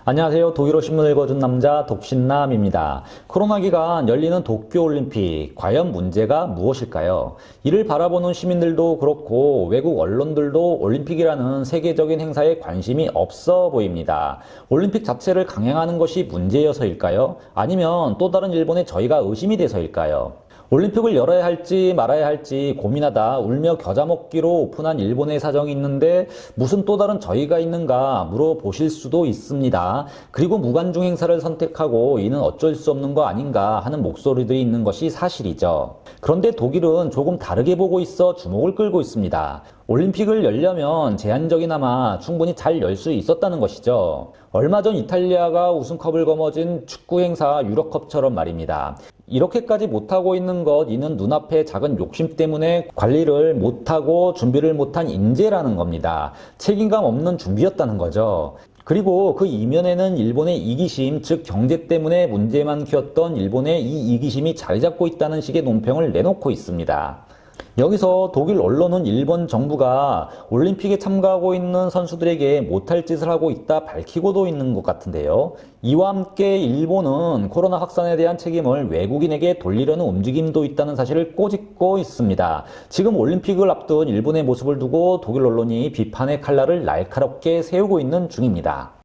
안녕하세요. 독일어 신문을 읽어준 남자 독신남입니다. 코로나 기간 열리는 도쿄올림픽, 과연 문제가 무엇일까요? 이를 바라보는 시민들도 그렇고 외국 언론들도 올림픽이라는 세계적인 행사에 관심이 없어 보입니다. 올림픽 자체를 강행하는 것이 문제여서일까요? 아니면 또 다른 일본의 저희가 의심이 돼서일까요? 올림픽을 열어야 할지 말아야 할지 고민하다 울며 겨자 먹기로 오픈한 일본의 사정이 있는데 무슨 또 다른 저희가 있는가 물어보실 수도 있습니다. 그리고 무관중 행사를 선택하고 이는 어쩔 수 없는 거 아닌가 하는 목소리들이 있는 것이 사실이죠. 그런데 독일은 조금 다르게 보고 있어 주목을 끌고 있습니다. 올림픽을 열려면 제한적이나마 충분히 잘 열 수 있었다는 것이죠. 얼마 전 이탈리아가 우승컵을 거머쥔 축구 행사 유럽컵처럼 말입니다. 이렇게까지 못하고 있는 것, 이는 눈앞의 작은 욕심 때문에 관리를 못하고 준비를 못한 인재라는 겁니다. 책임감 없는 준비였다는 거죠. 그리고 그 이면에는 일본의 이기심, 즉 경제 때문에 문제만 키웠던 일본의 이 이기심이 자리 잡고 있다는 식의 논평을 내놓고 있습니다. 여기서 독일 언론은 일본 정부가 올림픽에 참가하고 있는 선수들에게 못할 짓을 하고 있다 밝히고도 있는 것 같은데요. 이와 함께 일본은 코로나 확산에 대한 책임을 외국인에게 돌리려는 움직임도 있다는 사실을 꼬집고 있습니다. 지금 올림픽을 앞둔 일본의 모습을 두고 독일 언론이 비판의 칼날을 날카롭게 세우고 있는 중입니다.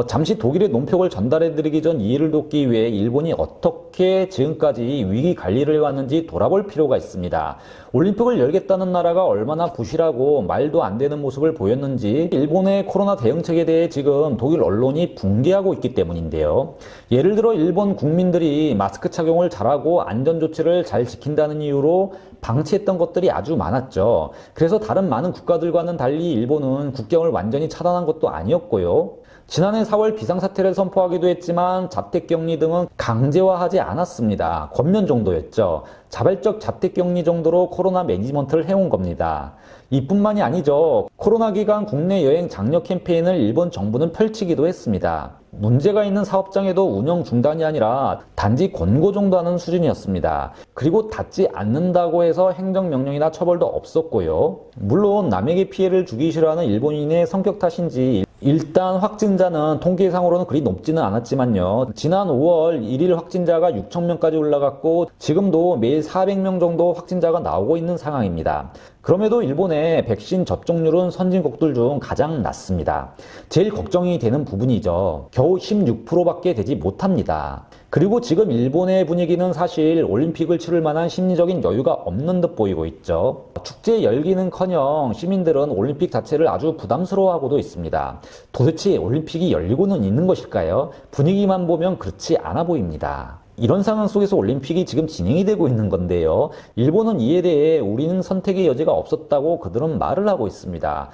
잠시 독일의 논평을 전달해드리기 전 이해를 돕기 위해 일본이 어떻게 지금까지 위기 관리를 해왔는지 돌아볼 필요가 있습니다. 올림픽을 열겠다는 나라가 얼마나 부실하고 말도 안 되는 모습을 보였는지 일본의 코로나 대응책에 대해 지금 독일 언론이 붕괴하고 있기 때문인데요. 예를 들어 일본 국민들이 마스크 착용을 잘하고 안전조치를 잘 지킨다는 이유로 방치했던 것들이 아주 많았죠. 그래서 다른 많은 국가들과는 달리 일본은 국경을 완전히 차단한 것도 아니었고요. 지난해 4월 비상사태를 선포하기도 했지만 자택격리 등은 강제화하지 않았습니다. 권면 정도였죠. 자발적 자택격리 정도로 코로나 매니지먼트를 해온 겁니다. 이뿐만이 아니죠. 코로나 기간 국내 여행 장려 캠페인을 일본 정부는 펼치기도 했습니다. 문제가 있는 사업장에도 운영 중단이 아니라 단지 권고 정도 하는 수준이었습니다. 그리고 닫지 않는다고 해서 행정명령이나 처벌도 없었고요. 물론 남에게 피해를 주기 싫어하는 일본인의 성격 탓인지 일단 확진자는 통계상으로는 그리 높지는 않았지만요. 지난 5월 1일 확진자가 6,000명까지 올라갔고 지금도 매일 400명 정도 확진자가 나오고 있는 상황입니다. 그럼에도 일본의 백신 접종률은 선진국들 중 가장 낮습니다. 제일 걱정이 되는 부분이죠. 겨우 16%밖에 되지 못합니다. 그리고 지금 일본의 분위기는 사실 올림픽을 치를 만한 심리적인 여유가 없는 듯 보이고 있죠. 축제 열기는커녕 시민들은 올림픽 자체를 아주 부담스러워하고도 있습니다. 도대체 올림픽이 열리고는 있는 것일까요? 분위기만 보면 그렇지 않아 보입니다. 이런 상황 속에서 올림픽이 지금 진행이 되고 있는 건데요. 일본은 이에 대해 우리는 선택의 여지가 없었다고 그들은 말을 하고 있습니다.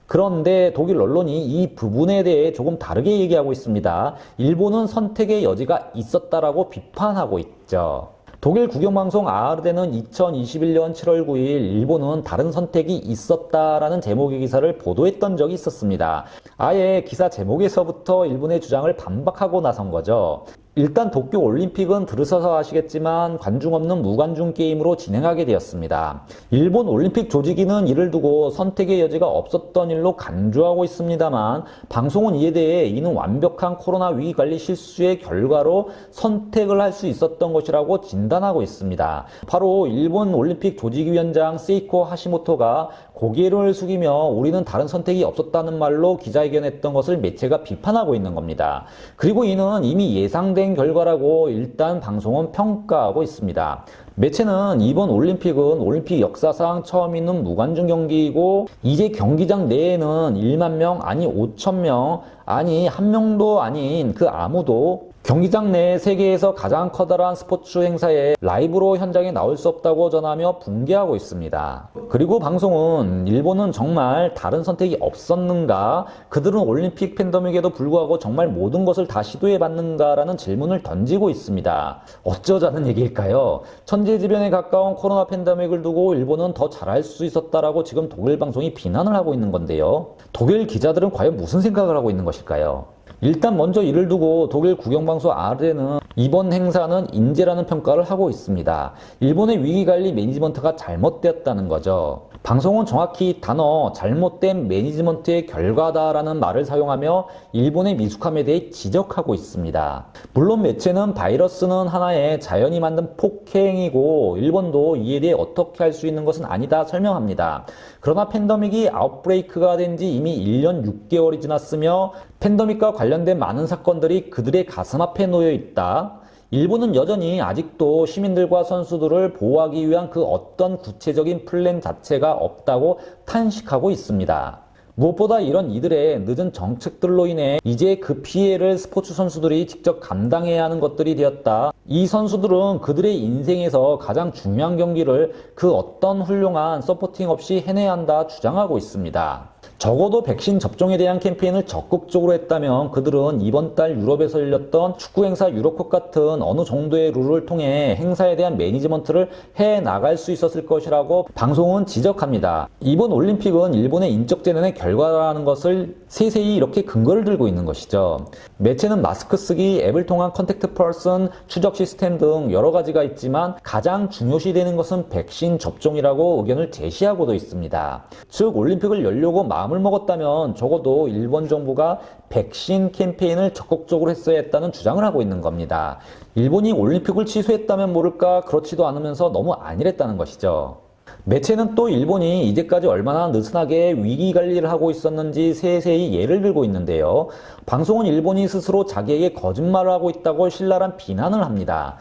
그런데 독일 언론이 이 부분에 대해 조금 다르게 얘기하고 있습니다. 일본은 선택의 여지가 있었다라고 비판하고 있죠. 독일 국영방송 아르데는 2021년 7월 9일 일본은 다른 선택이 있었다라는 제목의 기사를 보도했던 적이 있었습니다. 아예 기사 제목에서부터 일본의 주장을 반박하고 나선 거죠. 일단 도쿄 올림픽은 들으셔서 아시겠지만 관중 없는 무관중 게임으로 진행하게 되었습니다. 일본 올림픽 조직위는 이를 두고 선택의 여지가 없었던 일로 간주하고 있습니다만 방송은 이에 대해 이는 완벽한 코로나 위기 관리 실수의 결과로 선택을 할 수 있었던 것이라고 진단하고 있습니다. 바로 일본 올림픽 조직위원장 세이코 하시모토가 고개를 숙이며 우리는 다른 선택이 없었다는 말로 기자회견했던 것을 매체가 비판하고 있는 겁니다. 그리고 이는 이미 예상된 결과라고 일단 방송은 평가하고 있습니다. 매체는 이번 올림픽은 올림픽 역사상 처음 있는 무관중 경기이고 이제 경기장 내에는 1만 명 아니 5천 명 아니 한 명도 아닌 그 아무도 경기장 내 세계에서 가장 커다란 스포츠 행사에 라이브로 현장에 나올 수 없다고 전하며 붕괴하고 있습니다. 그리고 방송은 일본은 정말 다른 선택이 없었는가? 그들은 올림픽 팬데믹에도 불구하고 정말 모든 것을 다 시도해봤는가라는 질문을 던지고 있습니다. 어쩌자는 얘기일까요? 천재지변에 가까운 코로나 팬데믹을 두고 일본은 더 잘할 수 있었다라고 지금 독일 방송이 비난을 하고 있는 건데요. 독일 기자들은 과연 무슨 생각을 하고 있는 것일까요? 일단 먼저 이를 두고 독일 국영방송 ARD는 이번 행사는 인재라는 평가를 하고 있습니다. 일본의 위기관리 매니지먼트가 잘못되었다는 거죠. 방송은 정확히 단어 잘못된 매니지먼트의 결과다라는 말을 사용하며 일본의 미숙함에 대해 지적하고 있습니다. 물론 매체는 바이러스는 하나의 자연이 만든 폭행이고 일본도 이에 대해 어떻게 할 수 있는 것은 아니다 설명합니다. 그러나 팬데믹이 아웃브레이크가 된 지 이미 1년 6개월이 지났으며 팬데믹과 관련된 많은 사건들이 그들의 가슴 앞에 놓여 있다. 일본은 여전히 아직도 시민들과 선수들을 보호하기 위한 그 어떤 구체적인 플랜 자체가 없다고 탄식하고 있습니다. 무엇보다 이런 이들의 늦은 정책들로 인해 이제 그 피해를 스포츠 선수들이 직접 감당해야 하는 것들이 되었다. 이 선수들은 그들의 인생에서 가장 중요한 경기를 그 어떤 훌륭한 서포팅 없이 해내야 한다 주장하고 있습니다. 적어도 백신 접종에 대한 캠페인을 적극적으로 했다면 그들은 이번 달 유럽에서 열렸던 축구 행사 유로컵 같은 어느 정도의 룰을 통해 행사에 대한 매니지먼트를 해 나갈 수 있었을 것이라고 방송은 지적합니다. 이번 올림픽은 일본의 인적 재난의 결과라는 것을 세세히 이렇게 근거를 들고 있는 것이죠. 매체는 마스크 쓰기, 앱을 통한 컨택트 퍼슨, 추적 시스템 등 여러 가지가 있지만 가장 중요시되는 것은 백신 접종이라고 의견을 제시하고도 있습니다. 즉 올림픽을 열려고 마음을 먹었다면 적어도 일본 정부가 백신 캠페인을 적극적으로 했어야 했다는 주장을 하고 있는 겁니다. 일본이 올림픽을 취소했다면 모를까 그렇지도 않으면서 너무 안일했다는 것이죠. 매체는 또 일본이 이제까지 얼마나 느슨하게 위기 관리를 하고 있었는지 세세히 예를 들고 있는데요. 방송은 일본이 스스로 자기에게 거짓말을 하고 있다고 신랄한 비난을 합니다.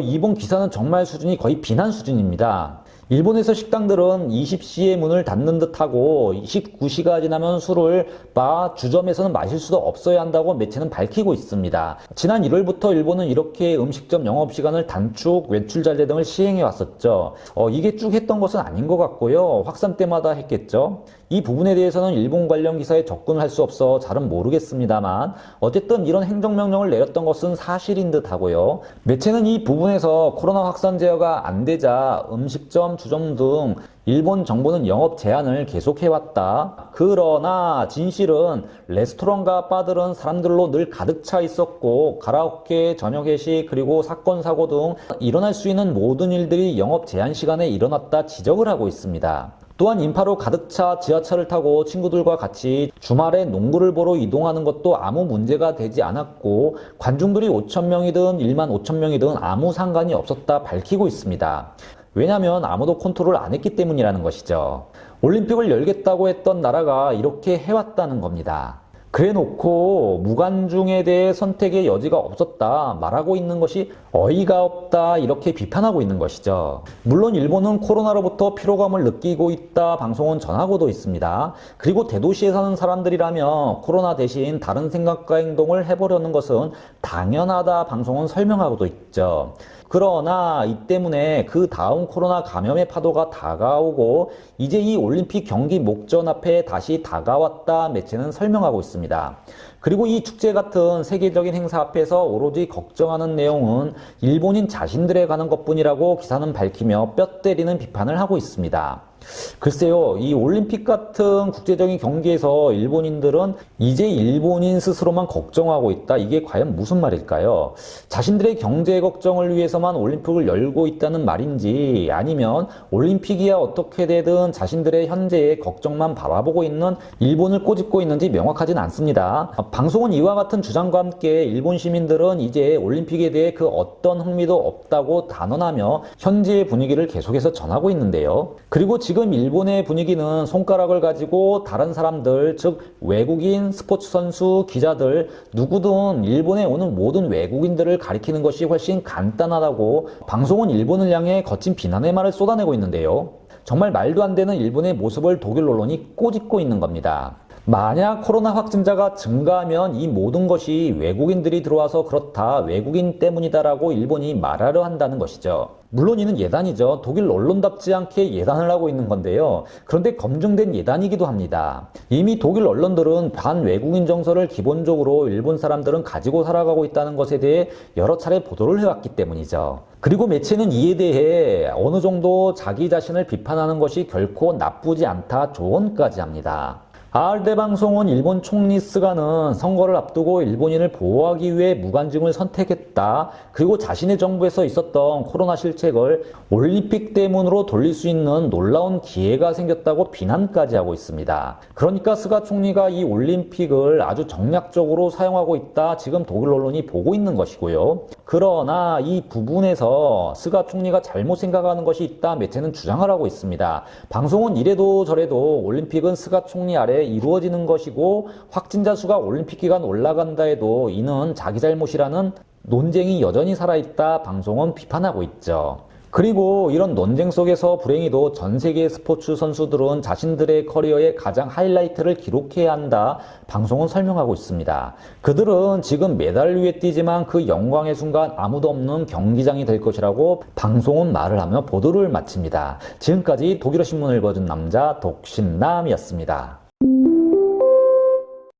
이번 기사는 정말 수준이 거의 비난 수준입니다. 일본에서 식당들은 20시에 문을 닫는 듯하고 19시가 지나면 술을 바, 주점에서는 마실 수도 없어야 한다고 매체는 밝히고 있습니다. 지난 1월부터 일본은 이렇게 음식점 영업시간을 단축, 외출 자제 등을 시행해 왔었죠. 이게 쭉 했던 것은 아닌 것 같고요. 확산 때마다 했겠죠. 이 부분에 대해서는 일본 관련 기사에 접근을 할 수 없어 잘은 모르겠습니다만 어쨌든 이런 행정명령을 내렸던 것은 사실인 듯 하고요. 매체는 이 부분에서 코로나 확산 제어가 안 되자 음식점, 주점 등 일본 정부는 영업 제한을 계속해왔다. 그러나 진실은 레스토랑과 바들은 사람들로 늘 가득 차 있었고 가라오케, 저녁 회식, 그리고 사건, 사고 등 일어날 수 있는 모든 일들이 영업 제한 시간에 일어났다 지적을 하고 있습니다. 또한 인파로 가득 차 지하철을 타고 친구들과 같이 주말에 농구를 보러 이동하는 것도 아무 문제가 되지 않았고 관중들이 5,000명이든 1만 5,000명이든 아무 상관이 없었다 밝히고 있습니다. 왜냐하면 아무도 컨트롤 안 했기 때문이라는 것이죠. 올림픽을 열겠다고 했던 나라가 이렇게 해왔다는 겁니다. 그래놓고 무관중에 대해 선택의 여지가 없었다 말하고 있는 것이 어이가 없다 이렇게 비판하고 있는 것이죠. 물론 일본은 코로나로부터 피로감을 느끼고 있다 방송은 전하고도 있습니다. 그리고 대도시에 사는 사람들이라면 코로나 대신 다른 생각과 행동을 해보려는 것은 당연하다 방송은 설명하고도 있죠. 그러나 이 때문에 그 다음 코로나 감염의 파도가 다가오고 이제 이 올림픽 경기 목전 앞에 다시 다가왔다 매체는 설명하고 있습니다. 그리고 이 축제 같은 세계적인 행사 앞에서 오로지 걱정하는 내용은 일본인 자신들에 관한 것뿐이라고 기사는 밝히며 뼈 때리는 비판을 하고 있습니다. 글쎄요, 이 올림픽 같은 국제적인 경기에서 일본인들은 이제 일본인 스스로만 걱정하고 있다. 이게 과연 무슨 말일까요? 자신들의 경제 걱정을 위해서만 올림픽을 열고 있다는 말인지 아니면 올림픽이야 어떻게 되든 자신들의 현재의 걱정만 바라보고 있는 일본을 꼬집고 있는지 명확하진 않습니다. 방송은 이와 같은 주장과 함께 일본 시민들은 이제 올림픽에 대해 그 어떤 흥미도 없다고 단언하며 현재의 분위기를 계속해서 전하고 있는데요. 그리고 지금 일본의 분위기는 손가락을 가지고 다른 사람들, 즉 외국인 스포츠 선수, 기자들 누구든 일본에 오는 모든 외국인들을 가리키는 것이 훨씬 간단하다고 방송은 일본을 향해 거친 비난의 말을 쏟아내고 있는데요. 정말 말도 안 되는 일본의 모습을 독일 언론이 꼬집고 있는 겁니다. 만약 코로나 확진자가 증가하면 이 모든 것이 외국인들이 들어와서 그렇다, 외국인 때문이다라고 일본이 말하려 한다는 것이죠. 물론 이는 예단이죠. 독일 언론답지 않게 예단을 하고 있는 건데요. 그런데 검증된 예단이기도 합니다. 이미 독일 언론들은 반외국인 정서를 기본적으로 일본 사람들은 가지고 살아가고 있다는 것에 대해 여러 차례 보도를 해왔기 때문이죠. 그리고 매체는 이에 대해 어느 정도 자기 자신을 비판하는 것이 결코 나쁘지 않다 조언까지 합니다. ARD 방송은 일본 총리 스가는 선거를 앞두고 일본인을 보호하기 위해 무관중을 선택했다. 그리고 자신의 정부에서 있었던 코로나 실책을 올림픽 때문으로 돌릴 수 있는 놀라운 기회가 생겼다고 비난까지 하고 있습니다. 그러니까 스가 총리가 이 올림픽을 아주 정략적으로 사용하고 있다. 지금 독일 언론이 보고 있는 것이고요. 그러나 이 부분에서 스가 총리가 잘못 생각하는 것이 있다. 매체는 주장을 하고 있습니다. 방송은 이래도 저래도 올림픽은 스가 총리 아래 이루어지는 것이고 확진자 수가 올림픽 기간 올라간다 해도 이는 자기 잘못이라는 논쟁이 여전히 살아있다. 방송은 비판하고 있죠. 그리고 이런 논쟁 속에서 불행히도 전 세계 스포츠 선수들은 자신들의 커리어의 가장 하이라이트를 기록해야 한다. 방송은 설명하고 있습니다. 그들은 지금 메달을 위해 뛰지만 그 영광의 순간 아무도 없는 경기장이 될 것이라고 방송은 말을 하며 보도를 마칩니다. 지금까지 독일어 신문을 읽어준 남자 독신남이었습니다.